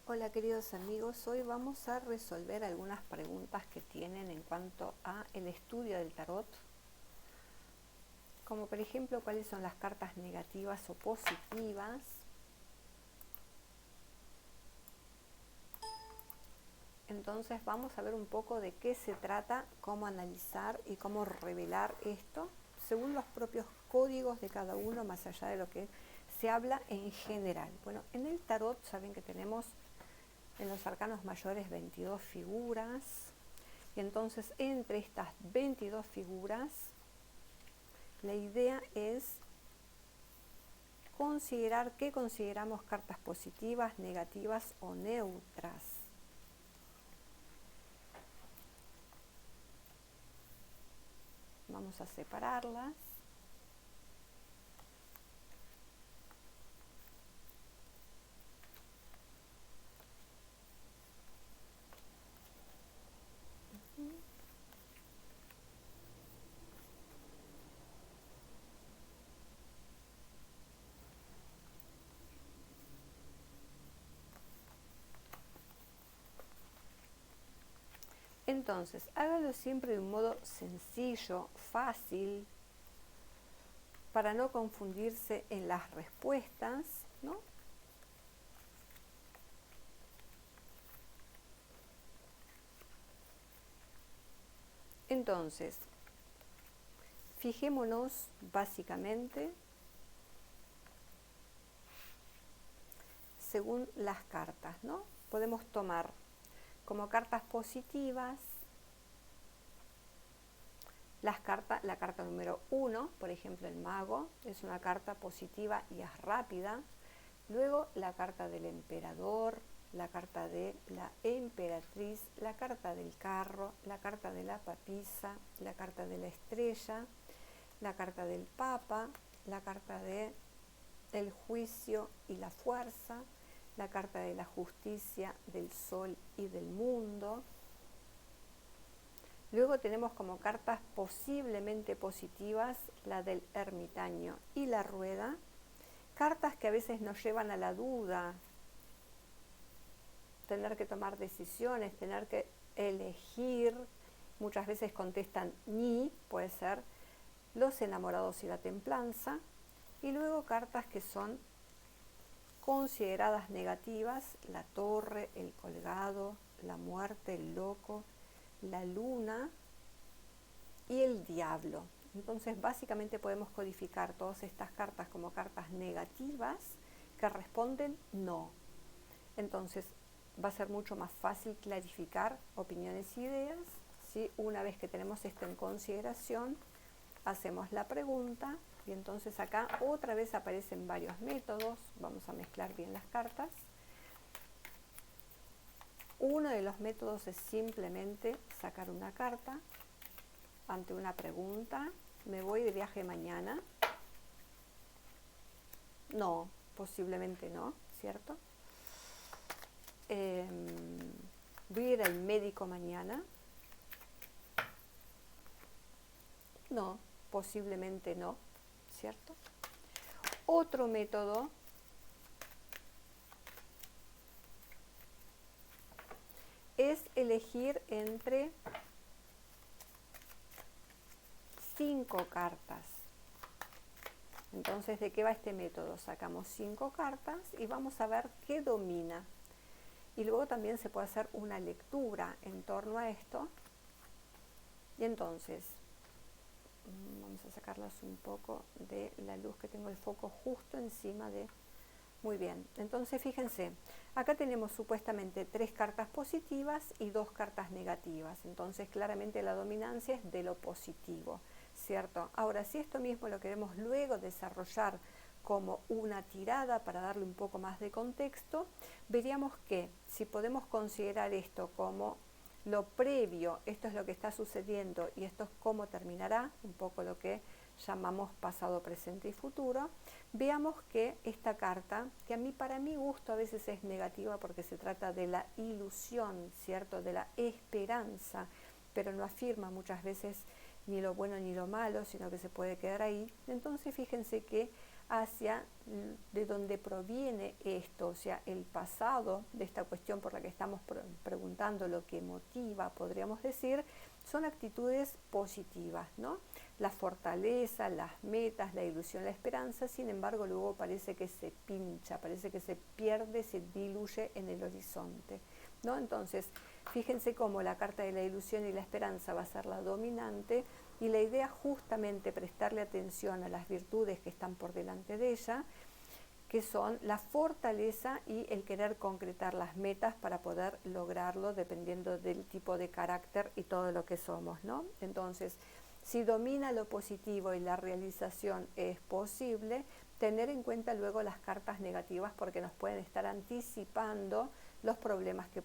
Hola queridos amigos, hoy vamos a resolver algunas preguntas que tienen en cuanto a el estudio del tarot, como por ejemplo cuáles son las cartas negativas o positivas, entonces vamos a ver un poco de qué se trata, cómo analizar y cómo revelar esto según los propios códigos de cada uno, más allá de lo que se habla en general. Bueno, en el tarot saben que tenemos en los arcanos mayores 22 figuras, y entonces entre estas 22 figuras la idea es considerar qué consideramos cartas positivas, negativas o neutras. Vamos a separarlas. Entonces, hágalo siempre de un modo sencillo, fácil, para no confundirse en las respuestas, ¿no? Entonces, fijémonos básicamente según las cartas, ¿no? Podemos tomar como cartas positivas la carta número 1, por ejemplo el mago, es una carta positiva y es rápida. Luego la carta del emperador, la carta de la emperatriz, la carta del carro, la carta de la papisa, la carta de la estrella, la carta del papa, la carta del juicio y la fuerza, la carta de la justicia, del sol y del mundo. Luego tenemos como cartas posiblemente positivas la del ermitaño y la rueda, cartas que a veces nos llevan a la duda, tener que tomar decisiones, tener que elegir, muchas veces contestan ni, puede ser los enamorados y la templanza, y luego cartas que son consideradas negativas, la torre, el colgado, la muerte, el loco, la luna y el diablo. Entonces básicamente podemos codificar todas estas cartas como cartas negativas que responden no. Entonces va a ser mucho más fácil clarificar opiniones e ideas si una vez que tenemos esto en consideración hacemos la pregunta, y entonces acá otra vez aparecen varios métodos. Vamos a mezclar bien las cartas. Uno de los métodos es simplemente sacar una carta ante una pregunta. ¿Me voy de viaje mañana? No, posiblemente no, ¿cierto? ¿Voy a ir al médico mañana? No, posiblemente no, ¿cierto? Otro método es elegir entre 5 cartas. Entonces, ¿de qué va este método? Sacamos 5 cartas y vamos a ver qué domina. Y luego también se puede hacer una lectura en torno a esto. Y entonces, vamos a sacarlas un poco de la luz, que tengo el foco justo encima de... Muy bien, entonces fíjense, acá tenemos supuestamente 3 cartas positivas y 2 cartas negativas. Entonces claramente la dominancia es de lo positivo, ¿cierto? Ahora, si esto mismo lo queremos luego desarrollar como una tirada para darle un poco más de contexto, veríamos que si podemos considerar esto como lo previo, esto es lo que está sucediendo y esto es cómo terminará, un poco lo que llamamos pasado, presente y futuro, veamos que esta carta, que para mi gusto a veces es negativa porque se trata de la ilusión, ¿cierto? De la esperanza, pero no afirma muchas veces ni lo bueno ni lo malo, sino que se puede quedar ahí. Entonces fíjense que hacia de dónde proviene esto, o sea, el pasado de esta cuestión por la que estamos preguntando, lo que motiva, podríamos decir, son actitudes positivas, ¿no? La fortaleza, las metas, la ilusión, la esperanza, sin embargo, luego parece que se pincha, parece que se pierde, se diluye en el horizonte, ¿no? Entonces, fíjense cómo la carta de la ilusión y la esperanza va a ser la dominante, y la idea justamente prestarle atención a las virtudes que están por delante de ella, que son la fortaleza y el querer concretar las metas para poder lograrlo dependiendo del tipo de carácter y todo lo que somos, ¿no? Entonces, si domina lo positivo y la realización es posible, tener en cuenta luego las cartas negativas porque nos pueden estar anticipando los problemas que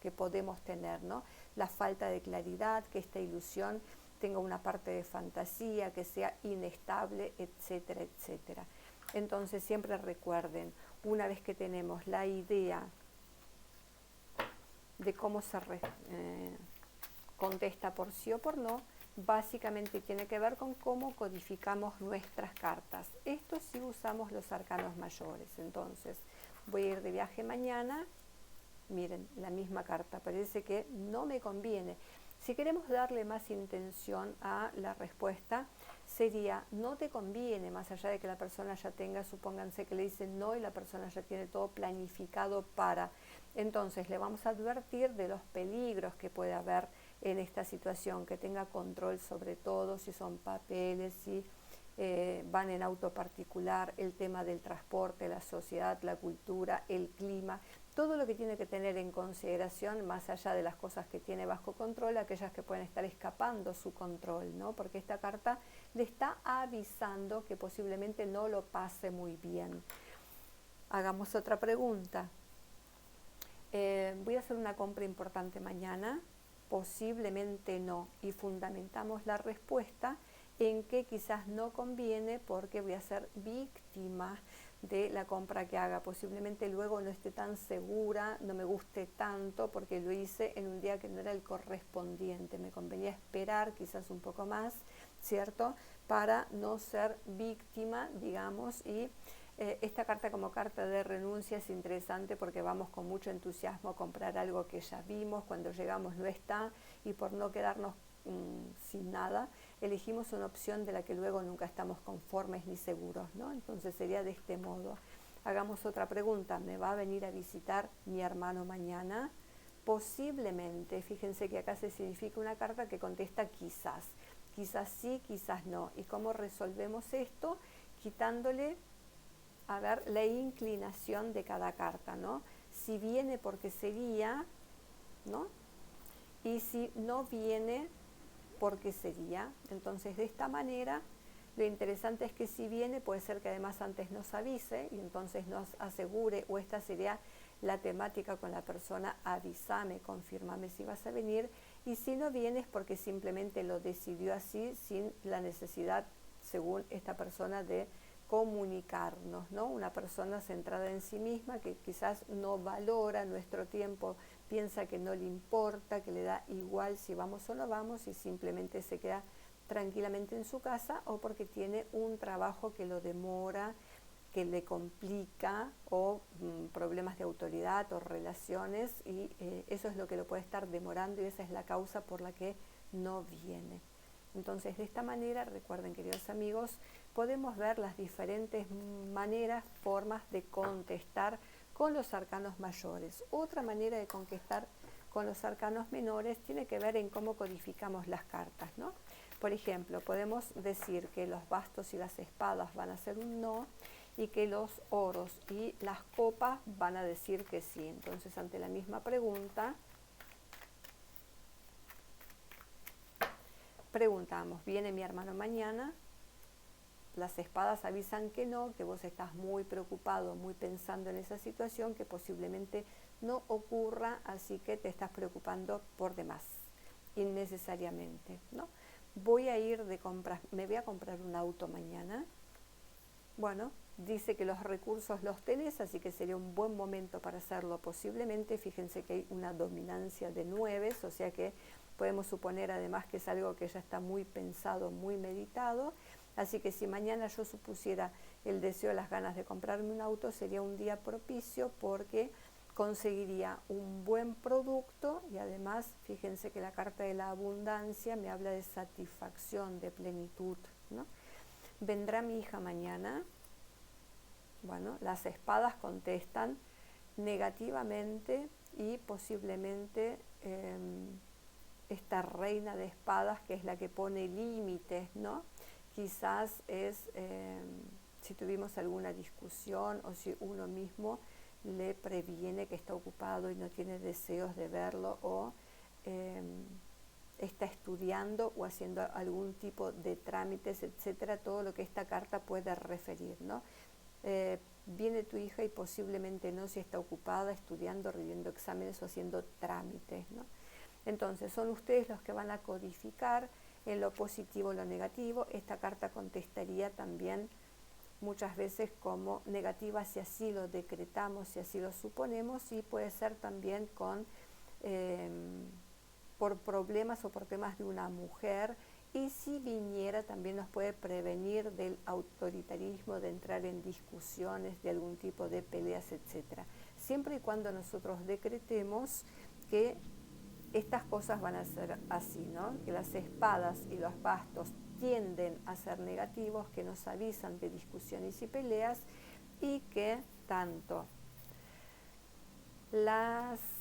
que podemos tener, ¿no? La falta de claridad, que esta ilusión tenga una parte de fantasía, que sea inestable, etcétera, etcétera. Entonces siempre recuerden, una vez que tenemos la idea de cómo se contesta por sí o por no, básicamente tiene que ver con cómo codificamos nuestras cartas. Esto sí usamos los arcanos mayores. Entonces, voy a ir de viaje mañana. Miren, la misma carta, parece que no me conviene. Si queremos darle más intención a la respuesta, sería no te conviene, más allá de que la persona ya tenga, supónganse que le dicen no y la persona ya tiene todo planificado para. Entonces le vamos a advertir de los peligros que puede haber en esta situación, que tenga control sobre todo, si son papeles, si van en auto particular, el tema del transporte, la sociedad, la cultura, el clima, todo lo que tiene que tener en consideración, más allá de las cosas que tiene bajo control, aquellas que pueden estar escapando su control, ¿no? Porque esta carta le está avisando que posiblemente no lo pase muy bien. Hagamos otra pregunta. Voy a hacer una compra importante mañana, posiblemente no, y fundamentamos la respuesta en que quizás no conviene porque voy a ser víctima de la compra que haga. Posiblemente luego no esté tan segura, no me guste tanto porque lo hice en un día que no era el correspondiente. Me convenía esperar quizás un poco más, ¿cierto? Para no ser víctima, digamos, y esta carta como carta de renuncia es interesante porque vamos con mucho entusiasmo a comprar algo que ya vimos, cuando llegamos no está, y por no quedarnos sin nada, elegimos una opción de la que luego nunca estamos conformes ni seguros, ¿no? Entonces sería de este modo. Hagamos otra pregunta. ¿Me va a venir a visitar mi hermano mañana? Posiblemente. Fíjense que acá se significa una carta que contesta quizás. Quizás sí, quizás no. ¿Y cómo resolvemos esto? Quitándole, a ver, la inclinación de cada carta, ¿no? Si viene porque sería, ¿no? Y si no viene porque sería. Entonces, de esta manera, lo interesante es que si viene, puede ser que además antes nos avise y entonces nos asegure, o esta sería la temática con la persona: avísame, confírmame si vas a venir, y si no vienes porque simplemente lo decidió así, sin la necesidad, según esta persona, de comunicarnos, ¿no? Una persona centrada en sí misma que quizás no valora nuestro tiempo, piensa que no le importa, que le da igual si vamos o no vamos y simplemente se queda tranquilamente en su casa, o porque tiene un trabajo que lo demora, que le complica, o problemas de autoridad o relaciones, y eso es lo que lo puede estar demorando y esa es la causa por la que no viene. Entonces, de esta manera, recuerden, queridos amigos, podemos ver las diferentes maneras, formas de contestar con los arcanos mayores. Otra manera de contestar con los arcanos menores tiene que ver en cómo codificamos las cartas, ¿no? Por ejemplo, podemos decir que los bastos y las espadas van a ser un no, y que los oros y las copas van a decir que sí. Entonces, ante la misma pregunta, preguntamos: ¿viene mi hermano mañana? Las espadas avisan que no, que vos estás muy preocupado, muy pensando en esa situación, que posiblemente no ocurra, así que te estás preocupando por demás, innecesariamente, ¿no? Voy a ir de compras, me voy a comprar un auto mañana. Bueno, dice que los recursos los tenés, así que sería un buen momento para hacerlo posiblemente. Fíjense que hay una dominancia de 9, o sea que podemos suponer además que es algo que ya está muy pensado, muy meditado. Así que si mañana yo supusiera el deseo, las ganas de comprarme un auto, sería un día propicio porque conseguiría un buen producto y además, fíjense que la carta de la abundancia me habla de satisfacción, de plenitud, ¿no? ¿Vendrá mi hija mañana? Bueno, las espadas contestan negativamente y posiblemente esta reina de espadas, que es la que pone límites, ¿no? Quizás es si tuvimos alguna discusión o si uno mismo le previene que está ocupado y no tiene deseos de verlo, o está estudiando o haciendo algún tipo de trámites, etcétera, todo lo que esta carta puede referir, ¿no? Viene tu hija y posiblemente no, si está ocupada estudiando, rindiendo exámenes o haciendo trámites, ¿no? Entonces son ustedes los que van a codificar en lo positivo o lo negativo. Esta carta contestaría también muchas veces como negativa si así lo decretamos, si así lo suponemos, y puede ser también con por problemas o por temas de una mujer, y si viniera también nos puede prevenir del autoritarismo, de entrar en discusiones, de algún tipo de peleas, etcétera. Siempre y cuando nosotros decretemos que estas cosas van a ser así, ¿no? Que las espadas y los bastos tienden a ser negativos, que nos avisan de discusiones y peleas, y que tanto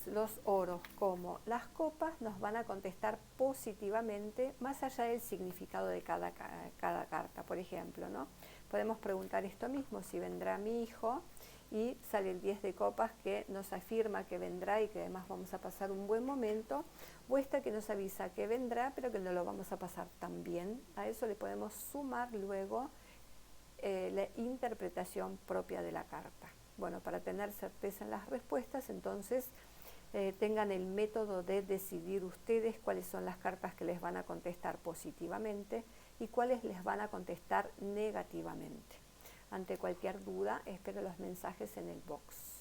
los oros como las copas nos van a contestar positivamente, más allá del significado de cada carta. Por ejemplo, ¿no? Podemos preguntar esto mismo: si vendrá mi hijo, y sale el 10 de copas, que nos afirma que vendrá y que además vamos a pasar un buen momento, o esta que nos avisa que vendrá pero que no lo vamos a pasar tan bien. A eso le podemos sumar luego la interpretación propia de la carta. Bueno, para tener certeza en las respuestas, entonces tengan el método de decidir ustedes cuáles son las cartas que les van a contestar positivamente y cuáles les van a contestar negativamente. Ante cualquier duda, espero los mensajes en el box.